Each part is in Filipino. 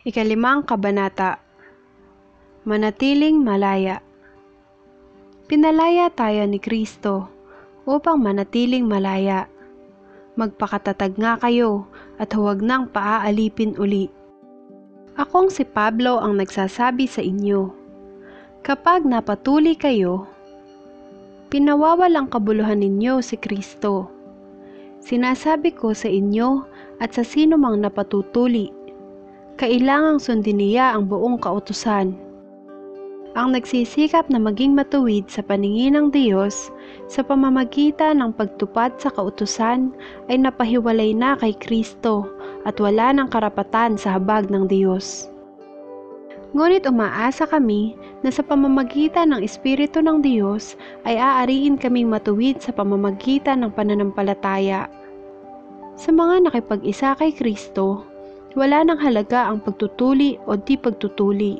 Ikalimang kabanata. Manatiling malaya. Pinalaya tayo ni Kristo upang manatiling malaya. Magpakatatag nga kayo at huwag nang paaalipin uli. Akong si Pablo ang nagsasabi sa inyo. Kapag napatuli kayo, pinawawalang kabuluhan ninyo si Kristo. Sinasabi ko sa inyo at sa sino mang napatutuli, kailangang sundin niya ang buong kautusan. Ang nagsisikap na maging matuwid sa paningin ng Diyos sa pamamagitan ng pagtupad sa kautusan ay napahiwalay na kay Kristo at wala ng karapatan sa habag ng Diyos. Ngunit umaasa kami na sa pamamagitan ng Espiritu ng Diyos ay aariin kaming matuwid sa pamamagitan ng pananampalataya. Sa mga nakipag-isa kay Kristo, wala nang halaga ang pagtutuli o di pagtutuli.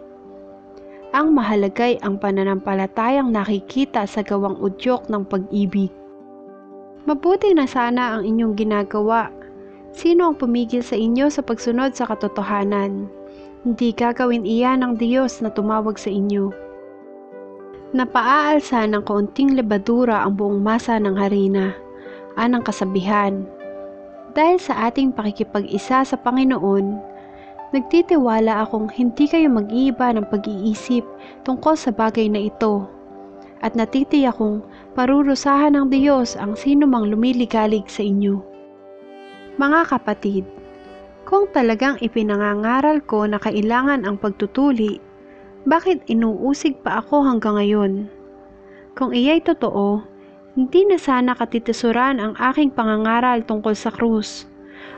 Ang mahalagay ang pananampalatayang nakikita sa gawang udyok ng pag-ibig. Mabuti na sana ang inyong ginagawa. Sino ang pumigil sa inyo sa pagsunod sa katotohanan? Hindi gagawin iyan ng Diyos na tumawag sa inyo. Napaaalsa ng kaunting lebadura ang buong masa ng harina, anang kasabihan. Dahil sa ating pakikipag-isa sa Panginoon, nagtitiwala akong hindi kayo mag-iiba ng pag-iisip tungkol sa bagay na ito, at natitiyak kong parurusahan ng Diyos ang sino mang lumiligalig sa inyo. Mga kapatid, kung talagang ipinangangaral ko na kailangan ang pagtutuli, bakit inuusig pa ako hanggang ngayon? Kung iya'y totoo, hindi na sana katitisuran ang aking pangangaral tungkol sa krus,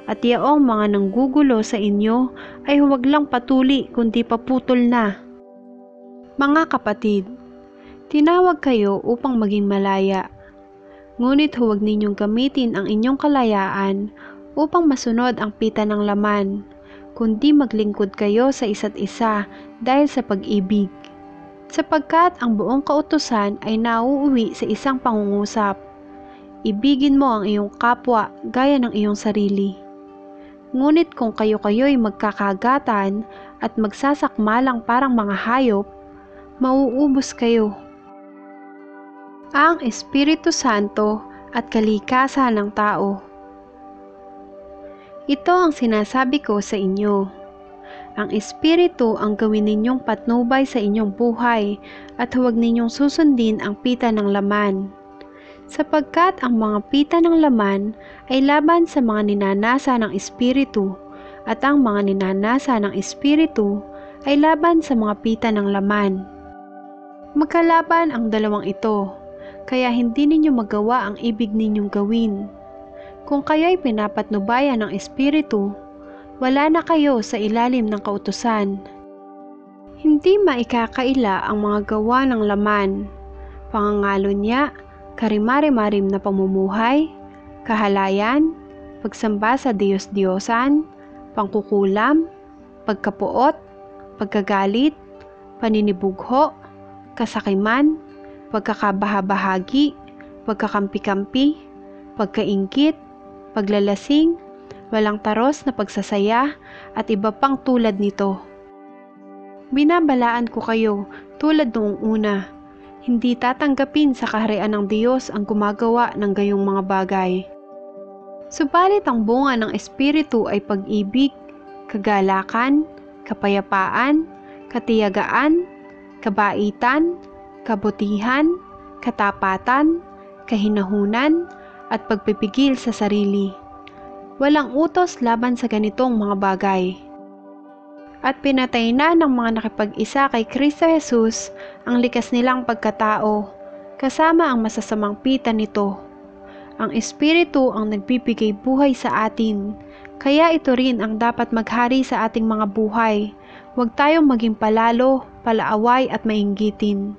at yaong mga nanggugulo sa inyo ay huwag lang patuli kundi paputol na. Mga kapatid, tinawag kayo upang maging malaya, ngunit huwag ninyong gamitin ang inyong kalayaan upang masunod ang pita ng laman, kundi maglingkod kayo sa isa't isa dahil sa pag-ibig. Sapagkat ang buong kautusan ay nauuwi sa isang pangungusap. Ibigin mo ang iyong kapwa gaya ng iyong sarili. Ngunit kung kayo-kayo'y magkakagatan at magsasakmalang parang mga hayop, mauubos kayo. Ang Espiritu Santo at kalikasan ng tao. Ito ang sinasabi ko sa inyo. Ang Espiritu ang gawin ninyong patnubay sa inyong buhay at huwag ninyong susundin ang pita ng laman. Sapagkat ang mga pita ng laman ay laban sa mga ninanasa ng Espiritu at ang mga ninanasa ng Espiritu ay laban sa mga pita ng laman. Magkalaban ang dalawang ito, kaya hindi ninyo magawa ang ibig ninyong gawin. Kung kayo'y pinapatnubayan ng Espiritu, wala na kayo sa ilalim ng kautusan. Hindi maikakaila ang mga gawa ng laman, pangangalunya, karimari-marim na pamumuhay, kahalayan, pagsamba sa Diyos-Diyosan, pangkukulam, pagkapuot, pagkagalit, paninibugho, kasakiman, pagkakabahabahagi, pagkakampi-kampi, pagkaingkit, paglalasing, walang taros na pagsasaya at iba pang tulad nito. Binabalaan ko kayo tulad noong una, hindi tatanggapin sa kaharian ng Diyos ang gumagawa ng gayong mga bagay. Subalit ang bunga ng Espiritu ay pag-ibig, kagalakan, kapayapaan, katiyagaan, kabaitan, kabutihan, katapatan, kahinahunan, at pagpipigil sa sarili. Walang utos laban sa ganitong mga bagay. At pinatay na ng mga nakipag-isa kay Kristo Jesus ang likas nilang pagkatao, kasama ang masasamang pita nito. Ang Espiritu ang nagbibigay buhay sa atin, kaya ito rin ang dapat maghari sa ating mga buhay. Huwag tayong maging palalo, palaaway at mainggitin.